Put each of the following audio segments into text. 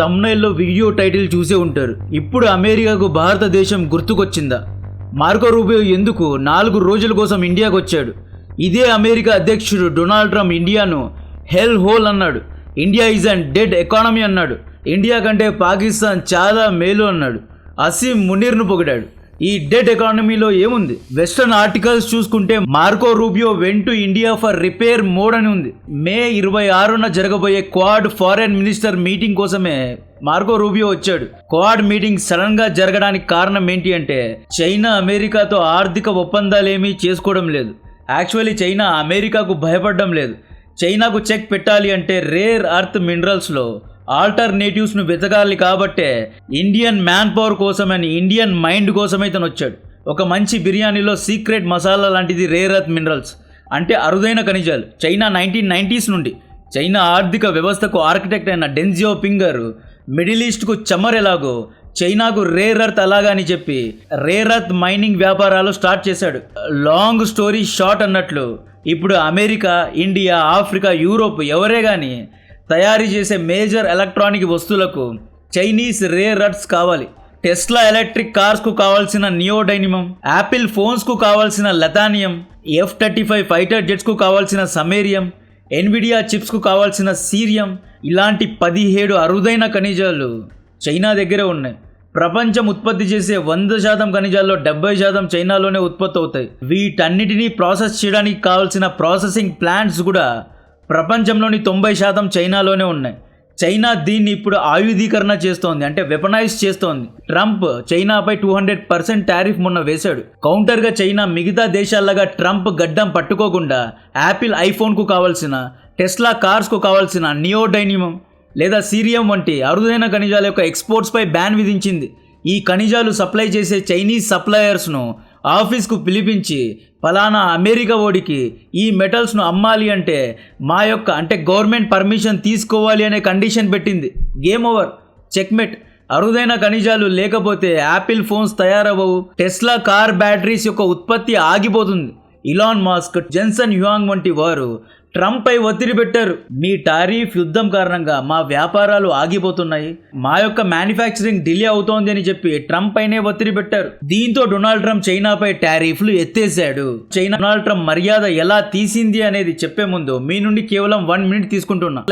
తమ్నైల్లో video title చూసే ఉంటారు. ఇప్పుడు అమెరికాకు భారతదేశం గుర్తుకొచ్చిందా? మార్కో రూబియో ఎందుకు 4 రోజుల కోసం ఇండియాకు వచ్చాడు? ఇదే అమెరికా అధ్యక్షుడు డొనాల్డ్ ట్రంప్ ఇండియాను హెల్ హోల్ అన్నాడు. India is an dead economy అన్నాడు. ఇండియా కంటే పాకిస్తాన్ చాలా మేలు అన్నాడు. అసీం మునీర్ను పొగిడాడు. ఈ డెడ్ ఎకానమీలో ఏముంది? వెస్టర్న్ ఆర్టికల్స్ చూసుకుంటే Marco Rubio went to India for repair mode అని ఉంది. మే 26న జరగబోయే క్వాడ్ ఫారెన్ మినిస్టర్ మీటింగ్ కోసమే మార్కో రూబియో వచ్చాడు. క్వాడ్ మీటింగ్ సడన్ గా జరగడానికి కారణం ఏంటి అంటే, చైనా అమెరికాతో ఆర్థిక ఒప్పందాలేమీ చేసుకోవడం లేదు. యాక్చువల్లీ చైనా అమెరికాకు భయపడడం లేదు. చైనాకు చెక్ పెట్టాలి అంటే రేర్ అర్త్ మినరల్స్లో ఆల్టర్నేటివ్స్ను వెతకాలి. కాబట్టే ఇండియన్ మ్యాన్ పవర్ కోసమని, ఇండియన్ మైండ్ కోసమే తను వచ్చాడు. ఒక మంచి బిర్యానీలో సీక్రెట్ మసాలా లాంటిది రేర్ అర్త్ మినరల్స్ అంటే అరుదైన ఖనిజాలు. చైనా 1990s నుండి చైనా ఆర్థిక వ్యవస్థకు ఆర్కిటెక్ట్ అయిన డెన్ జియాపింగ్ మిడిల్ ఈస్ట్కు చమర్ ఎలాగో చైనాకు రేర్ అర్త్ అలాగా అని చెప్పి రేర్ అర్త్ మైనింగ్ వ్యాపారాలు స్టార్ట్ చేశాడు. లాంగ్ స్టోరీ షార్ట్ అన్నట్లు ఇప్పుడు అమెరికా, ఇండియా, ఆఫ్రికా, యూరోప్ ఎవరే కానీ తయారీ చేసే మేజర్ ఎలక్ట్రానిక్ వస్తువులకు చైనీస్ రేర్ అర్త్స్ కావాలి. టెస్లా ఎలక్ట్రిక్ కార్స్కు కావాల్సిన నియోడైనిమం, యాపిల్ ఫోన్స్కు కావాల్సిన లథానియం, F-35 ఫైటర్ జెట్స్కు కావాల్సిన సమేరియం, ఎన్విడియా చిప్స్కు కావాల్సిన సీరియం, ఇలాంటి 17 అరుదైన ఖనిజాలు చైనా దగ్గరే ఉన్నాయి. ప్రపంచం ఉత్పత్తి చేసే 100% ఖనిజాల్లో 70% చైనాలోనే ఉత్పత్తి అవుతాయి. వీటన్నిటినీ ప్రాసెస్ చేయడానికి కావాల్సిన ప్రాసెసింగ్ ప్లాంట్స్ కూడా ప్రపంచంలోని 90% చైనాలోనే ఉన్నాయి. చైనా దీన్ని ఇప్పుడు ఆయుధీకరణ చేస్తోంది, అంటే వెపనైజ్ చేస్తోంది. ట్రంప్ చైనాపై 200% టారిఫ్ మొన్న వేశాడు. కౌంటర్గా చైనా మిగతా దేశాల్లాగా ట్రంప్ గడ్డం పట్టుకోకుండా యాపిల్ ఐఫోన్కు కావాల్సిన, టెస్లా కార్స్కు కావాల్సిన నియోడైనిమం లేదా సీరియం వంటి అరుదైన ఖనిజాల యొక్క ఎక్స్పోర్ట్స్పై బ్యాన్ విధించింది. ఈ ఖనిజాలు సప్లై చేసే చైనీస్ సప్లయర్స్ను ఆఫీస్కు పిలిపించి, ఫలానా అమెరికా ఓడికి ఈ మెటల్స్ను అమ్మాలి అంటే అంటే గవర్నమెంట్ పర్మిషన్ తీసుకోవాలి అనే కండిషన్ పెట్టింది. Game over, checkmate. అరుదైన ఖనిజాలు లేకపోతే యాపిల్ ఫోన్స్ తయారవ్వవు, టెస్లా కార్ బ్యాటరీస్ యొక్క ఉత్పత్తి ఆగిపోతుంది. ఇలాన్ మస్క్, జెన్సన్ హ్యూయాంగ్ వంటి వారు ట్రంప్ పై ఒత్తిడి పెట్టారు. మీ టారిఫ్ యుద్ధం కారణంగా మా వ్యాపారాలు ఆగిపోతున్నాయి, మా యొక్క మ్యానుఫ్యాక్చరింగ్ డిలే అవుతోంది అని చెప్పి ట్రంప్ పైనే ఒత్తిడి పెట్టారు. దీంతో డొనాల్డ్ ట్రంప్ చైనాపై టారిఫ్లు ఎత్తేసాడు. చైనా డొనాల్డ్ ట్రంప్ మర్యాద ఎలా తీసింది అనేది చెప్పే ముందు మీ నుండి కేవలం 1 minute తీసుకుంటున్నా.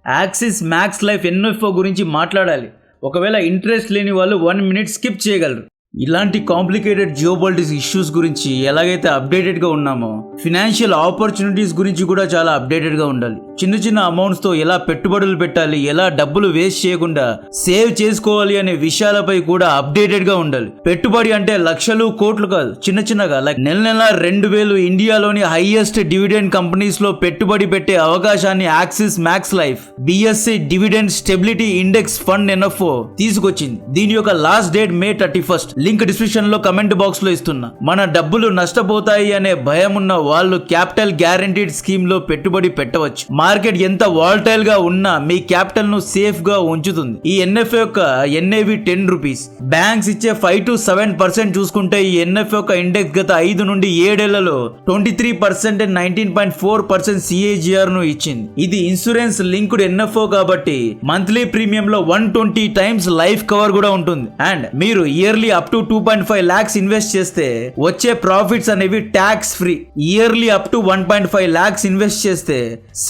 యాక్సిస్ మ్యాక్స్ లైఫ్ NFO గురించి మాట్లాడాలి. ఒకవేళ ఇంట్రెస్ట్ లేని వాళ్ళు 1 minute స్కిప్ చేయగలరు. ఇలాంటి కాంప్లికేటెడ్ జియోపాలిటిక్స్ ఇష్యూస్ గురించి ఎలాగైతే అప్డేటెడ్గా ఉన్నామో, ఫినాన్షియల్ ఆపర్చునిటీస్ గురించి కూడా చాలా అప్డేటెడ్గా ఉండాలి. చిన్న చిన్న అమౌంట్స్తో ఎలా పెట్టుబడులు పెట్టాలి, ఎలా డబ్బులు వేస్ట్ చేయకుండా సేవ్ చేసుకోవాలి అనే విషయాలపై కూడా అప్డేటెడ్గా ఉండాలి. పెట్టుబడి అంటే లక్షలు కోట్లు కాదు, చిన్న చిన్నగా లైక్ నెల 2000 ఇండియాలోని హైయెస్ట్ డివిడెండ్ కంపెనీస్లో పెట్టుబడి పెట్టే అవకాశాన్ని axis max life BSE dividend stability index fund NFO తీసుకొచ్చింది. దీని యొక్క last date May 31st. Link description లో కమెంట్ బాక్స్ లో ఇస్తున్నా. మన డబ్బులు నష్టపోతాయి అనే భయం ఉన్న వాళ్ళు క్యాపిటల్ గ్యారంటీడ్ స్కీమ్ లో పెట్టుబడి పెట్టవచ్చు. మార్కెట్ ఎంత వాలటైల్ గా ఉన్నా మీ క్యాపిటల్ ను సేఫ్ గా ఉంచుతుంది. ఈ NFO యొక్క NAV 10 రూపీస్. బ్యాంక్స్ ఇచ్చే 5 to 7% చూసుకుంటే ఈ NFO యొక్క ఇండెక్స్ గత 5 నుండి 7 ఏళ్లలో 23% and 19.4% CAGR ను ఇచ్చింది. ఇది ఇన్సూరెన్స్ లింక్డ్ NFO కాబట్టి మంత్లీ ప్రీమియం లో 120 times లైఫ్ కవర్ కూడా ఉంటుంది. అండ్ మీరు yearly up to 2.5 lakhs invest చేస్తే వచ్చే ప్రాఫిట్స్ అనేవి tax free. Yearly up to 1.5 lakhs invest చేస్తే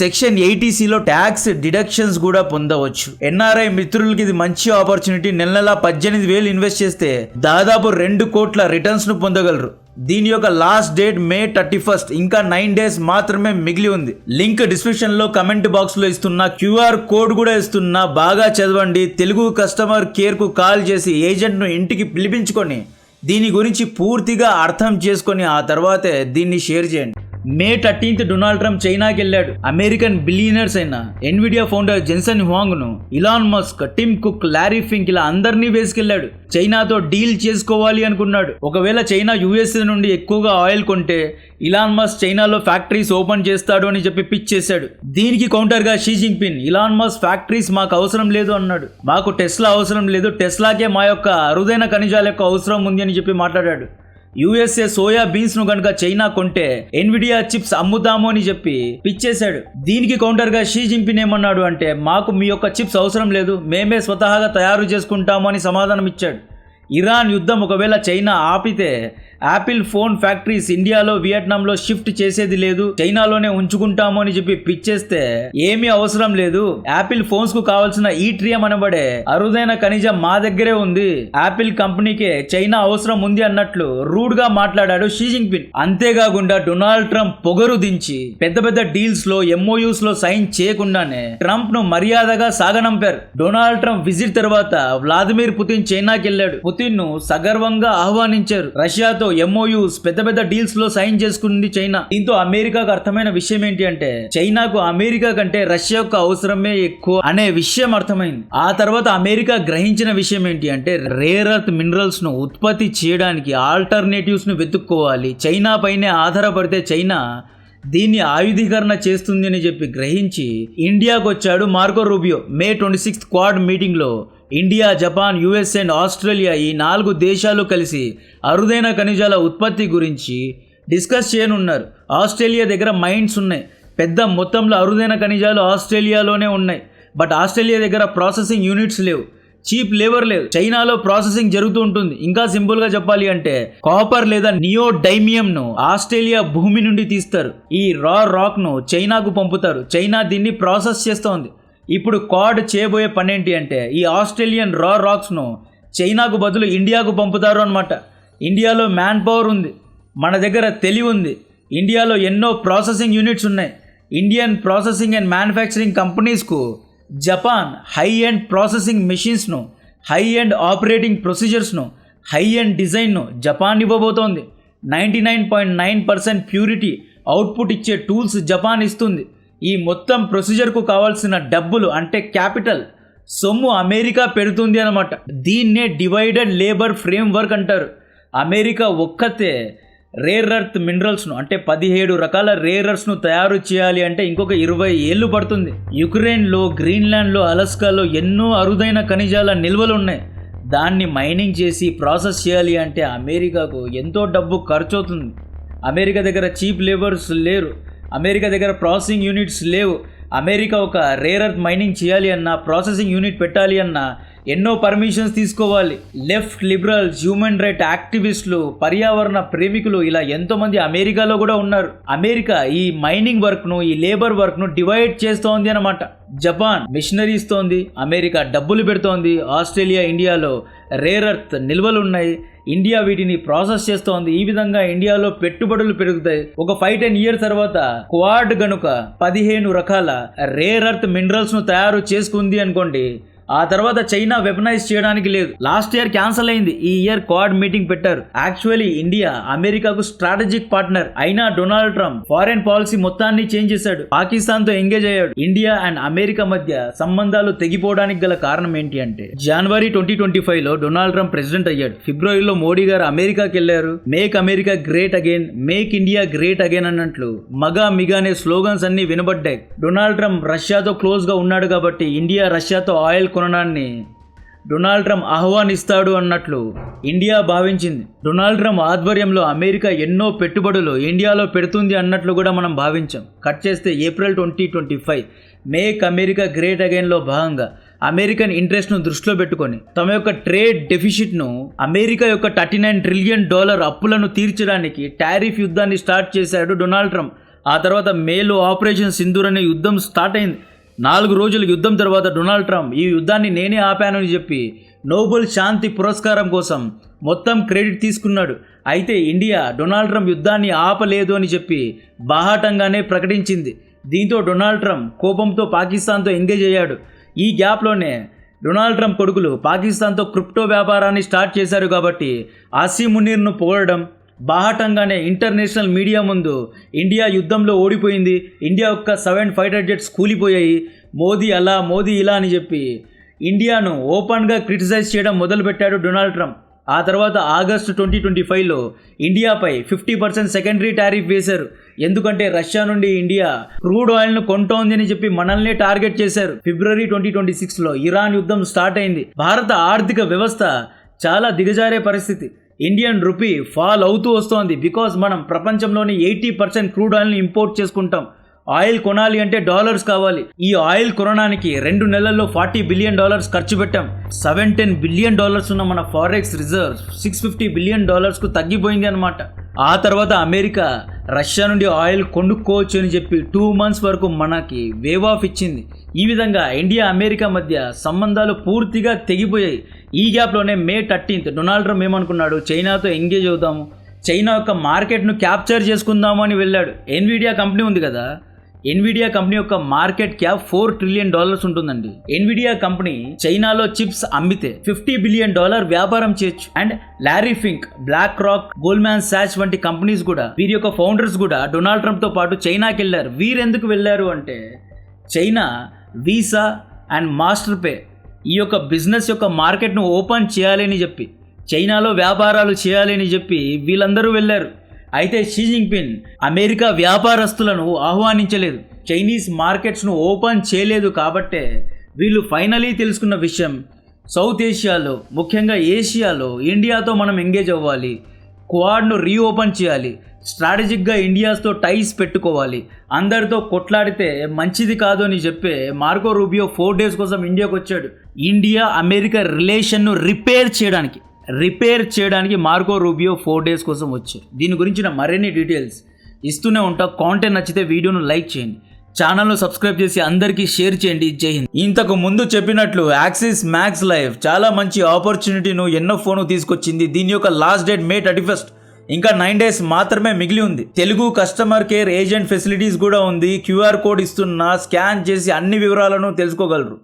సెక్షన్ 80C లో ట్యాక్స్ డిడక్షన్స్ కూడా పొందవచ్చు. NRI మిత్రులకి ఇది మంచి ఆపర్చునిటీ. నెల 18,000 ఇన్వెస్ట్ చేస్తే దాదాపు 2 కోట్ల రిటర్న్స్ ను పొందగలరు. దీని యొక్క లాస్ట్ డేట్ May 31st. ఇంకా 9 days మాత్రమే మిగిలి ఉంది. లింక్ డిస్క్రిప్షన్ లో కమెంట్ బాక్స్ లో ఇస్తున్నా, QR కోడ్ కూడా ఇస్తున్నా. బాగా చదవండి. తెలుగు కస్టమర్ కేర్ కు కాల్ చేసి ఏజెంట్ ను ఇంటికి పిలిపించుకొని దీని గురించి పూర్తిగా అర్థం చేసుకొని ఆ తర్వాతే దీన్ని షేర్ చేయండి. May 13th డొనాల్డ్ ట్రంప్ చైనాకి వెళ్ళాడు. అమెరికన్ బిలియనర్స్ అయిన ఎన్విడియా ఫౌండర్ జెన్సన్ హ్యూయాంగ్ ను, Elon Musk, Tim Cook, Larry Fink ఇలా అందరినీ వేసుకెళ్లాడు. చైనాతో డీల్ చేసుకోవాలి అనుకున్నాడు. ఒకవేళ చైనా USA నుండి ఎక్కువగా ఆయిల్ కొంటే ఇలాన్ మస్క్ చైనాలో ఫ్యాక్టరీస్ ఓపెన్ చేస్తాడు అని చెప్పి పిచ్ చేశాడు. దీనికి కౌంటర్ గా Xi Jinping, Elon Musk factories మాకు అవసరం లేదు అన్నాడు. మాకు టెస్లా అవసరం లేదు, టెస్లాకే మా యొక్క అరుదైన ఖనిజాల యొక్క అవసరం ఉంది అని చెప్పి మాట్లాడాడు. యుఎస్ఏ సోయా బీన్స్ ను గనుక చైనా కొంటే ఎన్విడియా చిప్స్ అమ్ముతాము అని చెప్పి పిచ్చేశాడు. దీనికి కౌంటర్ గా షీ జిన్పింగ్ ఏమన్నాడు అంటే, మాకు మీ యొక్క చిప్స్ అవసరం లేదు, మేమే స్వతహాగా తయారు చేసుకుంటాము అని సమాధానం ఇచ్చాడు. ఇరాన్ యుద్ధం ఒకవేళ చైనా ఆపితే యాపిల్ ఫోన్ ఫ్యాక్టరీస్ ఇండియాలో వియట్నాంలో షిఫ్ట్ చేసేది లేదు, చైనాలోనే ఉంచుకుంటాము అని చెప్పి పిచ్చేస్తే ఏమీ అవసరం లేదు, యాపిల్ ఫోన్స్ కు కావాల్సిన ఈట్రియం అనబడే అరుదైన ఖనిజం మా దగ్గరే ఉంది, యాపిల్ కంపెనీకే చైనా అవసరం ఉంది అన్నట్లు రూడ్ గా మాట్లాడాడు షీ జిన్పింగ్. అంతేకాకుండా డొనాల్డ్ ట్రంప్ పొగరు దించి పెద్ద పెద్ద డీల్స్ లో ఎంఓయూస్ లో సైన్ చేయకుండానే ట్రంప్ ను మర్యాదగా సాగనంపారు. డొనాల్డ్ ట్రంప్ విజిట్ తర్వాత వ్లాదిమిర్ పుతిన్ చైనాకి వెళ్ళాడు. పుతిన్ ను సగర్వంగా ఆహ్వానించారు. రష్యాతో ఎంఓయూస్ పెద్ద పెద్ద డీల్స్ లో సైన్ చేసుకుంది చైనా. దీంతో అమెరికాకు అర్థమైన విషయం ఏంటి అంటే, చైనాకు అమెరికా కంటే రష్యా యొక్క అవసరమే ఎక్కువ అనే విషయం అర్థమైంది. ఆ తర్వాత అమెరికా గ్రహించిన విషయం ఏంటి అంటే, రేర్ ఎర్త్ మినరల్స్ ను ఉత్పత్తి చేయడానికి ఆల్టర్నేటివ్స్ ను వెతుక్కోవాలి, చైనా పైనే ఆధారపడితే చైనా దీన్ని ఆయుధీకరణ చేస్తుంది అని చెప్పి గ్రహించి ఇండియాకు వచ్చాడు మార్కో రూబియో. మే 26 క్వాడ్ మీటింగ్ లో India, Japan, US and Australia ఈ 4 దేశాలు కలిసి అరుదైన ఖనిజాల ఉత్పత్తి గురించి డిస్కస్ చేయనున్నారు. ఆస్ట్రేలియా దగ్గర మైన్స్ ఉన్నాయి, పెద్ద మొత్తంలో అరుదైన ఖనిజాలు ఆస్ట్రేలియాలోనే ఉన్నాయి. బట్ ఆస్ట్రేలియా దగ్గర ప్రాసెసింగ్ యూనిట్స్ లేవు, చీప్ లేబర్ లేదు. చైనాలో ప్రాసెసింగ్ జరుగుతూ ఉంటుంది. ఇంకా సింపుల్ గా చెప్పాలి అంటే, కాపర్ లేదా నియోడైమియం ను ఆస్ట్రేలియా భూమి నుండి తీస్తారు, ఈ రా రాక్ ను చైనాకు పంపుతారు, చైనా దీన్ని ప్రాసెస్ చేస్తోంది. ఇప్పుడు క్వాడ్ చేయబోయే పని ఏంటి అంటే, ఈ ఆస్ట్రేలియన్ రా రాక్స్ ను చైనాకు బదులు ఇండియాకు పంపుతారు అన్నమాట. ఇండియాలో మ్యాన్ పవర్ ఉంది, మన దగ్గర తెలివి ఉంది, ఇండియాలో ఎన్నో ప్రాసెసింగ్ యూనిట్స్ ఉన్నాయి. ఇండియన్ ప్రాసెసింగ్ అండ్ మ్యానుఫ్యాక్చరింగ్ కంపెనీస్కు జపాన్ హై ఎండ్ ప్రాసెసింగ్ మెషిన్స్ను, హై ఎండ్ ఆపరేటింగ్ ప్రొసీజర్స్ను, హై ఎండ్ డిజైన్ను జపాన్ ఇవ్వబోతోంది. 99.9% ప్యూరిటీ అవుట్పుట్ ఇచ్చే టూల్స్ జపాన్ ఇస్తుంది. ఈ మొత్తం ప్రొసీజర్కు కావాల్సిన డబ్బులు అంటే క్యాపిటల్ సొమ్ము అమెరికా పెడుతుంది అన్నమాట. దీన్నే డివైడెడ్ లేబర్ ఫ్రేమ్వర్క్ అంటారు. అమెరికా ఒక్కతే రేర్ ఎర్త్ మినరల్స్ను అంటే 17 రకాల రేర్ ఎర్త్స్ను తయారు చేయాలి అంటే ఇంకొక 20 ఏళ్ళు పడుతుంది. యుక్రెయిన్లో, గ్రీన్లాండ్లో, అలాస్కాలో ఎన్నో అరుదైన ఖనిజాల నిల్వలు ఉన్నాయి. దాన్ని మైనింగ్ చేసి ప్రాసెస్ చేయాలి అంటే అమెరికాకు ఎంతో డబ్బు ఖర్చు అవుతుంది. అమెరికా దగ్గర చీప్ లేబర్స్ లేరు, అమెరికా దగ్గర ప్రాసెసింగ్ యూనిట్స్ లేవు. అమెరికా ఒక రేర్ ఎర్త్ మైనింగ్ చేయాలి అన్నా, ప్రాసెసింగ్ యూనిట్ పెట్టాలి అన్నా ఎన్నో పర్మిషన్స్ తీసుకోవాలి. లెఫ్ట్ లిబరల్స్, హ్యూమన్ రైట్ యాక్టివిస్టులు, పర్యావరణ ప్రేమికులు ఇలా ఎంతోమంది అమెరికాలో కూడా ఉన్నారు. అమెరికా ఈ మైనింగ్ వర్క్ను, ఈ లేబర్ వర్క్ను డివైడ్ చేస్తోంది అన్నమాట. జపాన్ మిషనరీ ఇస్తోంది, అమెరికా డబ్బులు పెడుతోంది. ఆస్ట్రేలియా, ఇండియాలో రేర్ ఎర్త్ నిల్వలు ఉన్నాయి, ఇండియా వీటిని ప్రాసెస్ చేస్తోంది. ఈ విధంగా ఇండియాలో పెట్టుబడులు పెరుగుతాయి. ఒక 5-10 ఇయర్స్ తర్వాత క్వాడ్ గనుక 15 రకాల రేర్ ఎర్త్ మినరల్స్ ను తయారు చేసుకుంది అనుకోండి, ఆ తర్వాత చైనా వెపనైజ్ చేయడానికి లేదు. లాస్ట్ ఇయర్ క్యాన్సిల్ అయింది, ఈ ఇయర్ క్వాడ్ మీటింగ్ పెట్టారు. యాక్చువల్లీ ఇండియా అమెరికాకు స్ట్రాటజిక్ పార్ట్నర్ అయినా డొనాల్డ్ ట్రంప్ ఫారెన్ పాలసీ మొత్తాన్ని చేంజ్ చేశాడు, పాకిస్తాన్ తో ఎంగేజ్ అయ్యాడు. ఇండియా అండ్ అమెరికా మధ్య సంబంధాలు తెగిపోవడానికి గల కారణం ఏంటి అంటే, జనవరి 2025 లో డొనాల్డ్ ట్రంప్ ప్రెసిడెంట్ అయ్యాడు. ఫిబ్రవరిలో మోడీ గారు అమెరికాకి వెళ్లారు. Make America great again, make India great again అన్నట్లు మగా మిగా అనే స్లోగన్స్ అన్ని వినబడ్డాయి. డొనాల్డ్ ట్రంప్ రష్యాతో క్లోజ్ గా ఉన్నాడు కాబట్టి ఇండియా రష్యాతో ఆయిల్ కొనడాన్ని డొనాల్డ్ ట్రంప్ ఆహ్వానిస్తాడు అన్నట్లు ఇండియా భావించింది. డొనాల్డ్ ట్రంప్ ఆధ్వర్యంలో అమెరికా ఎన్నో పెట్టుబడులు ఇండియాలో పెడుతుంది అన్నట్లు కూడా మనం భావించాం. కట్ చేస్తే ఏప్రిల్ 2025 మేక్ అమెరికా గ్రేట్ అగైన్లో భాగంగా అమెరికన్ ఇంట్రెస్ట్ను దృష్టిలో పెట్టుకొని తమ యొక్క ట్రేడ్ డెఫిసిట్ను, అమెరికా యొక్క $39 ట్రిలియన్ అప్పులను తీర్చడానికి టారిఫ్ యుద్ధాన్ని స్టార్ట్ చేశాడు డొనాల్డ్ ట్రంప్. ఆ తర్వాత మేలో ఆపరేషన్ సింధూర్ అనే యుద్ధం స్టార్ట్ అయింది. 4 రోజుల యుద్ధం తర్వాత డొనాల్డ్ ట్రంప్ ఈ యుద్ధాన్ని నేనే ఆపాను అని చెప్పి నోబెల్ శాంతి పురస్కారం కోసం మొత్తం క్రెడిట్ తీసుకున్నాడు. అయితే ఇండియా డొనాల్డ్ ట్రంప్ యుద్ధాన్ని ఆపలేదు అని చెప్పి బాహాటంగానే ప్రకటించింది. దీంతో డొనాల్డ్ ట్రంప్ కోపంతో పాకిస్తాన్తో ఎంగేజ్ అయ్యాడు. ఈ గ్యాప్లోనే డొనాల్డ్ ట్రంప్ కొడుకులు పాకిస్తాన్తో క్రిప్టో వ్యాపారాన్ని స్టార్ట్ చేశారు. కాబట్టి ఆసిమ్ మునీర్ను పొగడడం, బాహటంగానే ఇంటర్నేషనల్ మీడియా ముందు ఇండియా యుద్ధంలో ఓడిపోయింది, ఇండియా యొక్క 7 ఫైటర్ జెట్స్ కూలిపోయాయి, మోదీ అలా మోదీ ఇలా అని చెప్పి ఇండియాను ఓపెన్గా క్రిటిసైజ్ చేయడం మొదలుపెట్టాడు డొనాల్డ్ ట్రంప్. ఆ తర్వాత ఆగస్టు 2025లో ఇండియాపై 50% సెకండరీ టారిఫ్ వేశారు. ఎందుకంటే రష్యా నుండి ఇండియా క్రూడ్ ఆయిల్ను కొంటోంది అని చెప్పి మనల్నే టార్గెట్ చేశారు. ఫిబ్రవరి 2026లో ఇరాన్ యుద్ధం స్టార్ట్ అయింది. భారత ఆర్థిక వ్యవస్థ చాలా దిగజారే పరిస్థితి. ఇండియన్ రూపీ ఫాల్ అవుతూ వస్తోంది. బికాజ్ మనం ప్రపంచంలోని 80% క్రూడ్ ఆయిల్ని ఇంపోర్ట్ చేసుకుంటాం. ఆయిల్ కొనాలి అంటే డాలర్స్ కావాలి. ఈ ఆయిల్ కొనడానికి 2 నెలల్లో $40 బిలియన్ ఖర్చు పెట్టాం. $710 బిలియన్ ఉన్న మన ఫారెక్స్ రిజర్వ్ $650 బిలియన్ కు తగ్గిపోయింది అనమాట. ఆ తర్వాత అమెరికా రష్యా నుండి ఆయిల్ కొనుక్కోవచ్చు అని చెప్పి 2 మంత్స్ వరకు మనకి వేవ్ ఆఫ్ ఇచ్చింది. ఈ విధంగా ఇండియా అమెరికా మధ్య సంబంధాలు పూర్తిగా తెగిపోయాయి. ఈ గ్యాప్లోనే May 13th డొనాల్డ్ ట్రంప్ ఏమనుకున్నాడు, చైనాతో ఎంగేజ్ అవుదాము, చైనా యొక్క మార్కెట్ను క్యాప్చర్ చేసుకుందాము అని వెళ్ళాడు. ఎన్విడియా కంపెనీ ఉంది కదా, ఎన్విడియా కంపెనీ యొక్క మార్కెట్ క్యాప్ $4 ట్రిలియన్ ఉంటుందండి. ఎన్విడియా కంపెనీ చైనాలో చిప్స్ అమ్మితే $50 బిలియన్ వ్యాపారం చేయొచ్చు. And Larry Fink, BlackRock, Goldman Sachs వంటి కంపెనీస్ కూడా, వీరి యొక్క ఫౌండర్స్ కూడా డొనాల్డ్ ట్రంప్ తో పాటు చైనాకి వెళ్ళారు. వీరెందుకు వెళ్ళారు అంటే China visa and master pay ఈ యొక్క బిజినెస్ యొక్క మార్కెట్ను ఓపెన్ చేయాలని చెప్పి, చైనాలో వ్యాపారాలు చేయాలని చెప్పి వీళ్ళందరూ వెళ్ళారు. అయితే షీ జిన్పింగ్ అమెరికా వ్యాపారస్తులను ఆహ్వానించలేదు, చైనీస్ మార్కెట్స్ను ఓపెన్ చేయలేదు. కాబట్టే వీళ్ళు ఫైనలీ తెలుసుకున్న విషయం, సౌత్ ఏషియాలో ముఖ్యంగా ఏషియాలో ఇండియాతో మనం ఎంగేజ్ అవ్వాలి, క్వాడ్ను రీఓపెన్ చేయాలి, స్ట్రాటజిక్గా ఇండియాతో టైస్ పెట్టుకోవాలి, అందరితో కొట్లాడితే మంచిది కాదు అని చెప్పి మార్కో రూబియో 4 days కోసం ఇండియాకు వచ్చాడు. ఇండియా అమెరికా రిలేషన్ను రిపేర్ చేయడానికి మార్కో రూబియో 4 days కోసం వచ్చారు. దీని గురించిన మరిన్ని డీటెయిల్స్ ఇస్తూనే ఉంటా. కాంటెంట్ నచ్చితే వీడియోను లైక్ చేయండి, ఛానల్ను సబ్స్క్రైబ్ చేసి అందరికీ షేర్ చేయండి. జై హింద్. ఇంతకు ముందు చెప్పినట్లు యాక్సిస్ మ్యాక్స్ లైఫ్ చాలా మంచి ఆపర్చునిటీను ఎన్ఎఫ్ఓను తీసుకొచ్చింది. దీని యొక్క లాస్ట్ డేట్ May 31. ఇంకా 9 days మాత్రమే మిగిలి ఉంది. Telugu customer care agent facilities కూడా ఉంది. QR కోడ్ ఇస్తున్నా, స్కాన్ చేసి అన్ని వివరాలను తెలుసుకోగలరు.